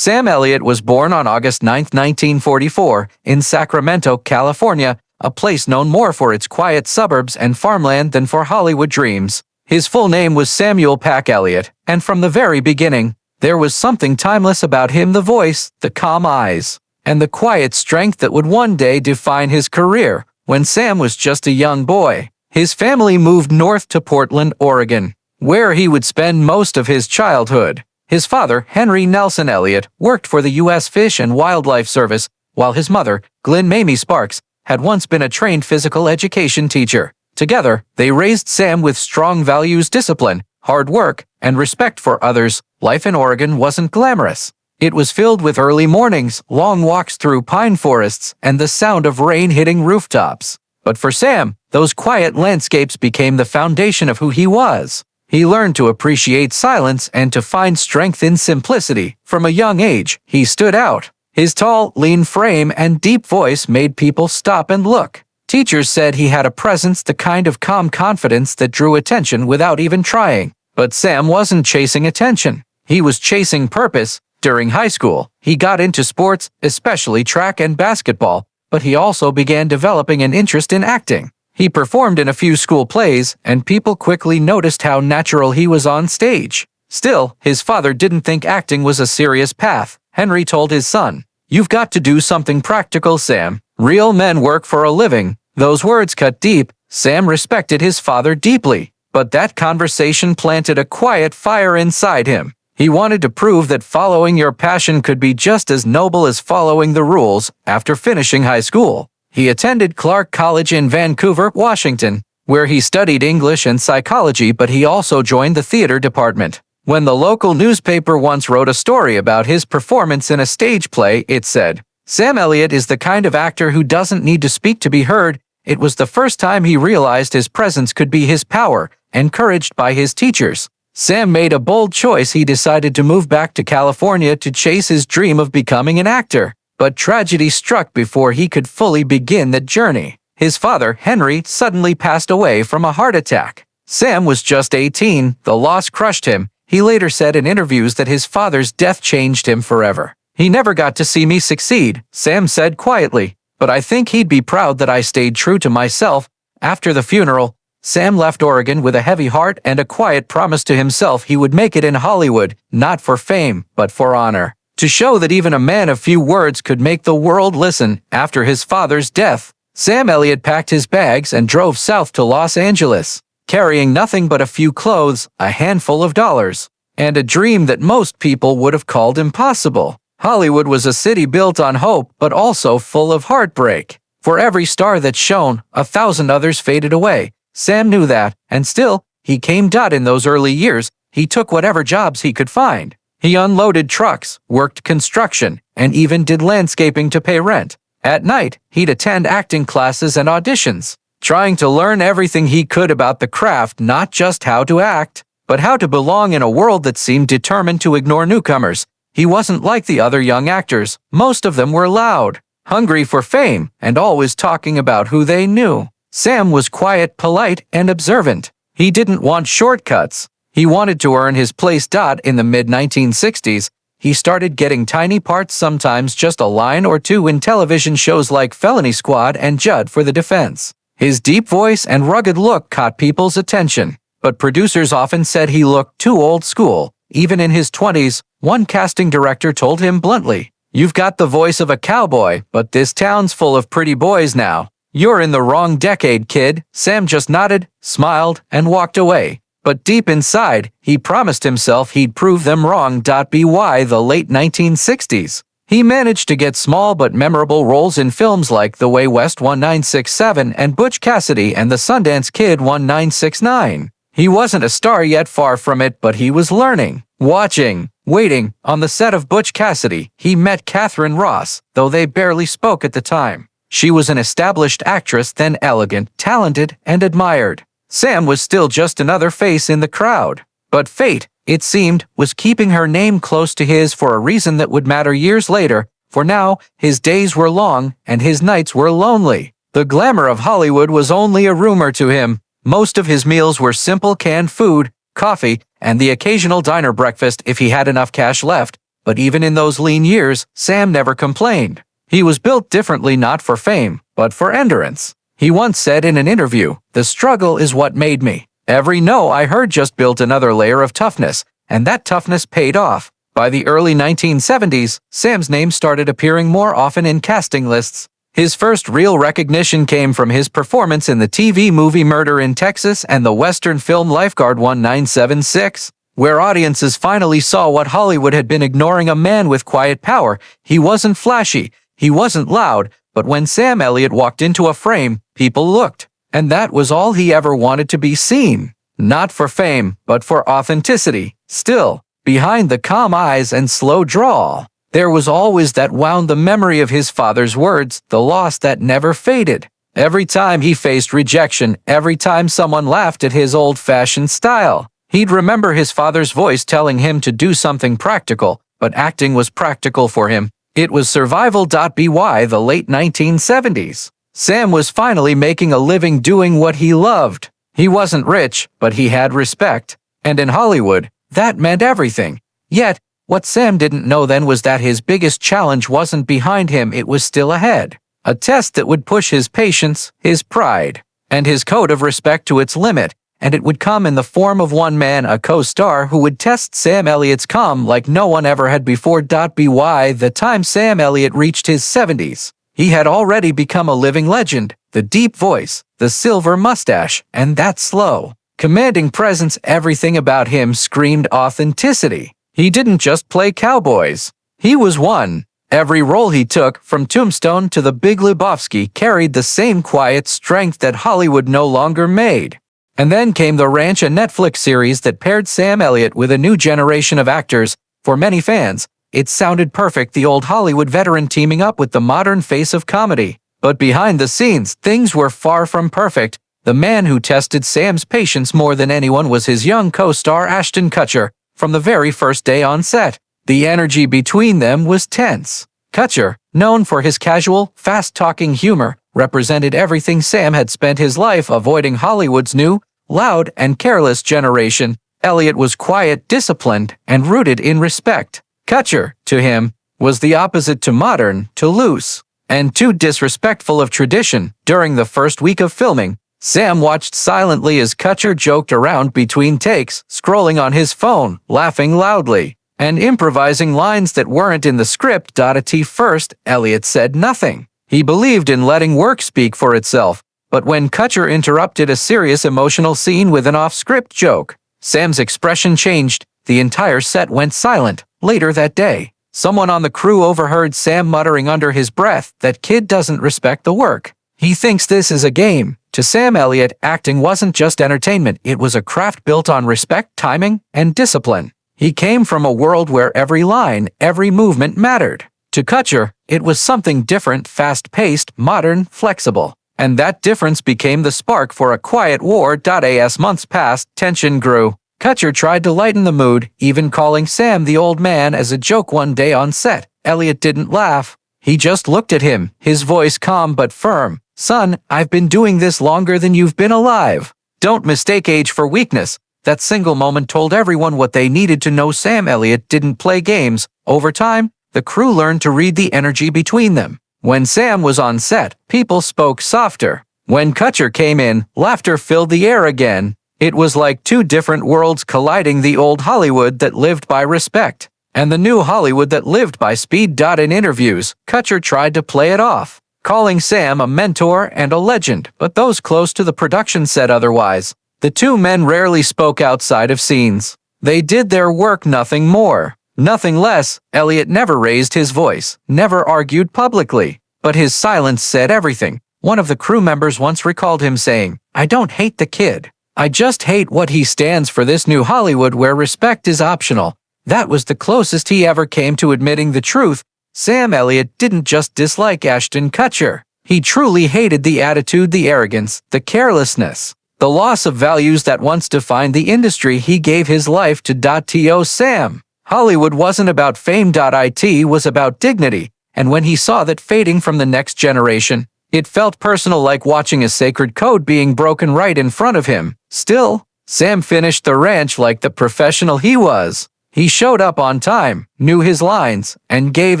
Sam Elliott was born on August 9, 1944, in Sacramento, California, a place known more for its quiet suburbs and farmland than for Hollywood dreams. His full name was Samuel Pack Elliott, and from the very beginning, there was something timeless about him: the voice, the calm eyes, and the quiet strength that would one day define his career. When Sam was just a young boy, his family moved north to Portland, Oregon, where he would spend most of his childhood. His father, Henry Nelson Elliott, worked for the U.S. Fish and Wildlife Service, while his mother, Glenn Mamie Sparks, had once been a trained physical education teacher. Together, they raised Sam with strong values: discipline, hard work, and respect for others. Life in Oregon wasn't glamorous. It was filled with early mornings, long walks through pine forests, and the sound of rain hitting rooftops. But for Sam, those quiet landscapes became the foundation of who he was. He learned to appreciate silence and to find strength in simplicity. From a young age, he stood out. His tall, lean frame and deep voice made people stop and look. Teachers said he had a presence, the kind of calm confidence that drew attention without even trying. But Sam wasn't chasing attention. He was chasing purpose. During high school, he got into sports, especially track and basketball, but he also began developing an interest in acting. He performed in a few school plays, and people quickly noticed how natural he was on stage. Still, his father didn't think acting was a serious path. Henry told his son, "You've got to do something practical, Sam. Real men work for a living." Those words cut deep. Sam respected his father deeply, but that conversation planted a quiet fire inside him. He wanted to prove that following your passion could be just as noble as following the rules. After finishing high school, he attended Clark College in Vancouver, Washington, where he studied English and psychology, but he also joined the theater department. When the local newspaper once wrote a story about his performance in a stage play, it said, "Sam Elliott is the kind of actor who doesn't need to speak to be heard." It was the first time he realized his presence could be his power, encouraged by his teachers. Sam made a bold choice. He decided to move back to California to chase his dream of becoming an actor. But tragedy struck before he could fully begin that journey. His father, Henry, suddenly passed away from a heart attack. Sam was just 18. The loss crushed him. He later said in interviews that his father's death changed him forever. "He never got to see me succeed," Sam said quietly, "but I think he'd be proud that I stayed true to myself." After the funeral, Sam left Oregon with a heavy heart and a quiet promise to himself he would make it in Hollywood, not for fame, but for honor. To show that even a man of few words could make the world listen. After his father's death, Sam Elliott packed his bags and drove south to Los Angeles, carrying nothing but a few clothes, a handful of dollars, and a dream that most people would have called impossible. Hollywood was a city built on hope, but also full of heartbreak. For every star that shone, 1,000 others faded away. Sam knew that, and still, he came. In those early years, he took whatever jobs he could find. He unloaded trucks, worked construction, and even did landscaping to pay rent. At night, he'd attend acting classes and auditions, trying to learn everything he could about the craft, not just how to act, but how to belong in a world that seemed determined to ignore newcomers. He wasn't like the other young actors. Most of them were loud, hungry for fame, and always talking about who they knew. Sam was quiet, polite, and observant. He didn't want shortcuts. He wanted to earn his place. In the mid-1960s, he started getting tiny parts, sometimes just a line or two, in television shows like Felony Squad and Judd for the Defense. His deep voice and rugged look caught people's attention, but producers often said he looked too old school. Even in his 20s, one casting director told him bluntly, "You've got the voice of a cowboy, but this town's full of pretty boys now. You're in the wrong decade, kid." Sam just nodded, smiled, and walked away. But deep inside, he promised himself he'd prove them wrong. By the late 1960s, he managed to get small but memorable roles in films like The Way West 1967 and Butch Cassidy and the Sundance Kid 1969. He wasn't a star yet, far from it, but he was learning, watching, waiting. On the set of Butch Cassidy, he met Catherine Ross, though they barely spoke at the time. She was an established actress, then elegant, talented, and admired. Sam was still just another face in the crowd. But fate, it seemed, was keeping her name close to his for a reason that would matter years later. For now, his days were long, and his nights were lonely. The glamour of Hollywood was only a rumor to him. Most of his meals were simple canned food, coffee, and the occasional diner breakfast if he had enough cash left. but even in those lean years, Sam never complained. He was built differently, not for fame, but for endurance. He once said in an interview, "The struggle is what made me. Every no I heard just built another layer of toughness, and that toughness paid off." By the early 1970s, Sam's name started appearing more often in casting lists. His first real recognition came from his performance in the TV movie Murder in Texas and the Western film Lifeguard 1976, where audiences finally saw what Hollywood had been ignoring: a man with quiet power. He wasn't flashy, he wasn't loud, but when Sam Elliott walked into a frame, people looked. And that was all he ever wanted: to be seen. Not for fame, but for authenticity. Still, behind the calm eyes and slow drawl, there was always that wound: the memory of his father's words, the loss that never faded. Every time he faced rejection, every time someone laughed at his old-fashioned style, he'd remember his father's voice telling him to do something practical, but acting was practical for him. It was survival. By the late 1970s, Sam was finally making a living doing what he loved. He wasn't rich, but he had respect. And in Hollywood, that meant everything. Yet, what Sam didn't know then was that his biggest challenge wasn't behind him, it was still ahead. A test that would push his patience, his pride, and his code of respect to its limit, and it would come in the form of one man, a co-star, who would test Sam Elliott's calm like no one ever had before. By the time Sam Elliott reached his 70s, he had already become a living legend. The deep voice, the silver mustache, and that slow, commanding presence, everything about him screamed authenticity. He didn't just play cowboys. He was one. Every role he took, from Tombstone to The Big Lebowski, carried the same quiet strength that Hollywood no longer made. And then came The Ranch, a Netflix series that paired Sam Elliott with a new generation of actors. For many fans, it sounded perfect: the old Hollywood veteran teaming up with the modern face of comedy. But behind the scenes, things were far from perfect. The man who tested Sam's patience more than anyone was his young co-star Ashton Kutcher. From the very first day on set, the energy between them was tense. Kutcher, known for his casual, fast-talking humor, represented everything Sam had spent his life avoiding: Hollywood's new, loud, and careless generation. Elliott was quiet, disciplined, and rooted in respect. Kutcher, to him, was the opposite: too modern, too loose, and too disrespectful of tradition. During the first week of filming, Sam watched silently as Kutcher joked around between takes, scrolling on his phone, laughing loudly, and improvising lines that weren't in the script. At first, Elliott said nothing. He believed in letting work speak for itself. But when Kutcher interrupted a serious emotional scene with an off-script joke, Sam's expression changed. The entire set went silent. Later that day, someone on the crew overheard Sam muttering under his breath, "That kid doesn't respect the work. He thinks this is a game." To Sam Elliott, acting wasn't just entertainment, it was a craft built on respect, timing, and discipline. He came from a world where every line, every movement mattered. To Kutcher, it was something different: fast-paced, modern, flexible. And that difference became the spark for a quiet war. As months passed, tension grew. Kutcher tried to lighten the mood, even calling Sam the old man as a joke one day on set. Elliott didn't laugh. He just looked at him, his voice calm but firm. "Son, I've been doing this longer than you've been alive. Don't mistake age for weakness." That single moment told everyone what they needed to know. Sam Elliott didn't play games. Over time, the crew learned to read the energy between them. When Sam was on set, people spoke softer. When Kutcher came in, laughter filled the air again. It was like two different worlds colliding: the old Hollywood that lived by respect, and the new Hollywood that lived by speed. In interviews, Kutcher tried to play it off, calling Sam a mentor and a legend, but those close to the production said otherwise. The two men rarely spoke outside of scenes. They did their work, nothing more, nothing less. Elliott never raised his voice, never argued publicly, but his silence said everything. One of the crew members once recalled him saying, "I don't hate the kid. I just hate what he stands for, this new Hollywood where respect is optional." That was the closest he ever came to admitting the truth. Sam Elliott didn't just dislike Ashton Kutcher. He truly hated the attitude, the arrogance, the carelessness, the loss of values that once defined the industry he gave his life to. To Sam, Hollywood wasn't about fame. It was about dignity, and when he saw that fading from the next generation, it felt personal, like watching a sacred code being broken right in front of him. Still, Sam finished The Ranch like the professional he was. He showed up on time, knew his lines, and gave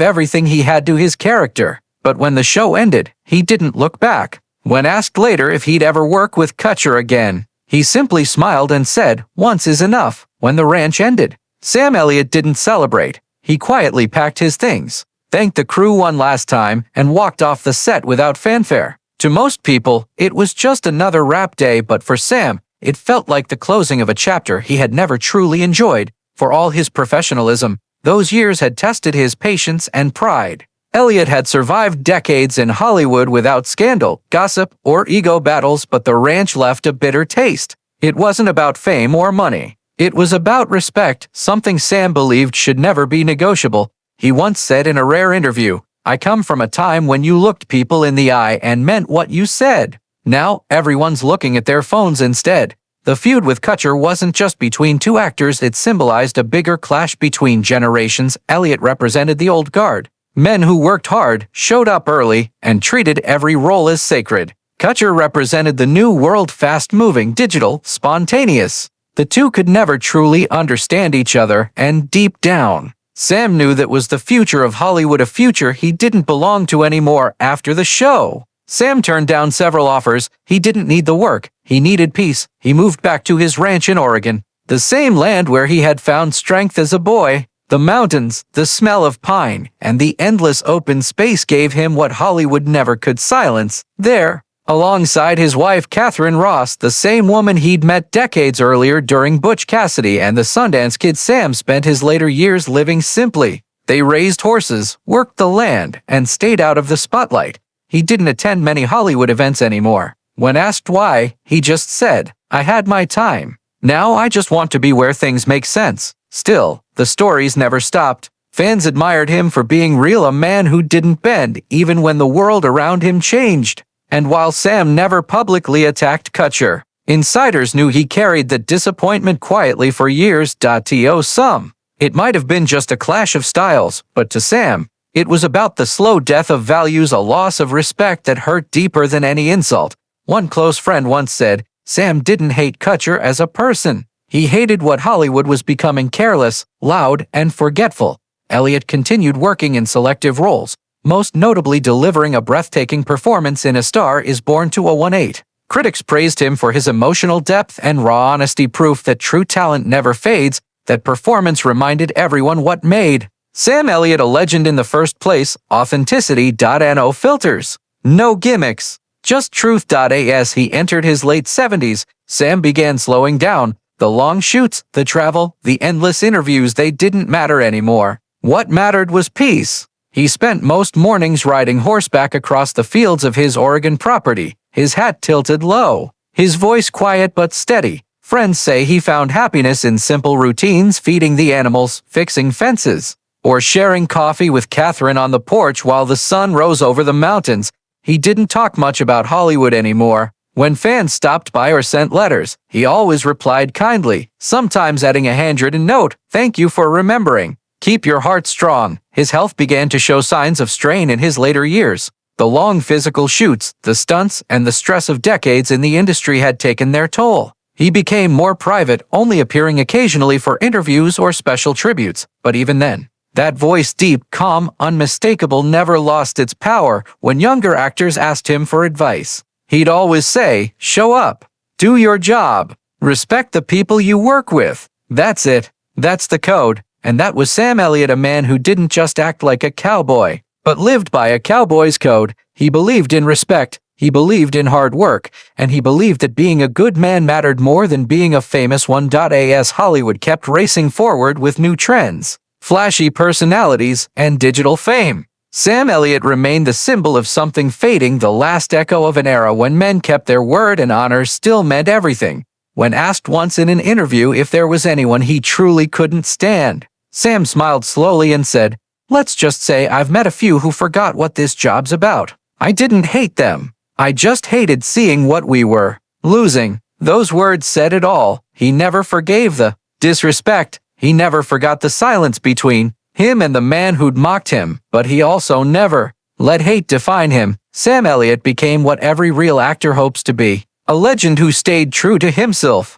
everything he had to his character. But when the show ended, he didn't look back. When asked later if he'd ever work with Kutcher again, he simply smiled and said, "Once is enough," when the ranch ended. Sam Elliott didn't celebrate. He quietly packed his things, thanked the crew one last time, and walked off the set without fanfare. To most people, it was just another rap day, but for Sam, it felt like the closing of a chapter he had never truly enjoyed. For all his professionalism, those years had tested his patience and pride. Elliott had survived decades in Hollywood without scandal, gossip, or ego battles, but the ranch left a bitter taste. It wasn't about fame or money. It was about respect, something Sam believed should never be negotiable. He once said in a rare interview, "I come from a time when you looked people in the eye and meant what you said. Now, everyone's looking at their phones instead." The feud with Kutcher wasn't just between two actors, it symbolized a bigger clash between generations. Elliott represented the old guard, men who worked hard, showed up early, and treated every role as sacred. Kutcher represented the new world, fast-moving, digital, spontaneous. The two could never truly understand each other, and deep down, Sam knew that was the future of Hollywood, a future he didn't belong to anymore. After the show, Sam turned down several offers. He didn't need the work, he needed peace. He moved back to his ranch in Oregon, the same land where he had found strength as a boy. The mountains, the smell of pine, and the endless open space gave him what Hollywood never could silence. There, alongside his wife Catherine Ross, the same woman he'd met decades earlier during Butch Cassidy and the Sundance Kid, Sam spent his later years living simply. They raised horses, worked the land, and stayed out of the spotlight. He didn't attend many Hollywood events anymore. When asked why, he just said, "I had my time. Now I just want to be where things make sense." Still, the stories never stopped. Fans admired him for being real, a man who didn't bend even when the world around him changed. And while Sam never publicly attacked Kutcher, insiders knew he carried the disappointment quietly for years. To some, it might have been just a clash of styles, but to Sam, it was about the slow death of values, a loss of respect that hurt deeper than any insult. One close friend once said, Sam didn't hate Kutcher as a person. He hated what Hollywood was becoming: careless, loud, and forgetful. Elliott continued working in selective roles, most notably delivering a breathtaking performance in A Star Is Born 2018. Critics praised him for his emotional depth and raw honesty, proof that true talent never fades. That performance reminded everyone what made Sam Elliott a legend in the first place: authenticity. No filters, no gimmicks, just truth. As he entered his late 70s, Sam began slowing down. The long shoots, the travel, the endless interviews, they didn't matter anymore. What mattered was peace. He spent most mornings riding horseback across the fields of his Oregon property, his hat tilted low, his voice quiet but steady. Friends say he found happiness in simple routines: feeding the animals, fixing fences, or sharing coffee with Catherine on the porch while the sun rose over the mountains. He didn't talk much about Hollywood anymore. When fans stopped by or sent letters, he always replied kindly, sometimes adding a handwritten note: "Thank you for remembering. Keep your heart strong." His health began to show signs of strain in his later years. The long physical shoots, the stunts, and the stress of decades in the industry had taken their toll. He became more private, only appearing occasionally for interviews or special tributes. But even then, that voice, deep, calm, unmistakable, never lost its power. When younger actors asked him for advice, he'd always say, "Show up, do your job, respect the people you work with." That's it. That's the code. And that was Sam Elliott, a man who didn't just act like a cowboy, but lived by a cowboy's code. He believed in respect, he believed in hard work, and he believed that being a good man mattered more than being a famous one. As Hollywood kept racing forward with new trends, flashy personalities, and digital fame, Sam Elliott remained the symbol of something fading, the last echo of an era when men kept their word and honor still meant everything. When asked once in an interview if there was anyone he truly couldn't stand, Sam smiled slowly and said, "Let's just say I've met a few who forgot what this job's about. I didn't hate them. I just hated seeing what we were losing." Those words said it all. He never forgave the disrespect. He never forgot the silence between him and the man who'd mocked him, but he also never let hate define him. Sam Elliott became what every real actor hopes to be: a legend who stayed true to himself.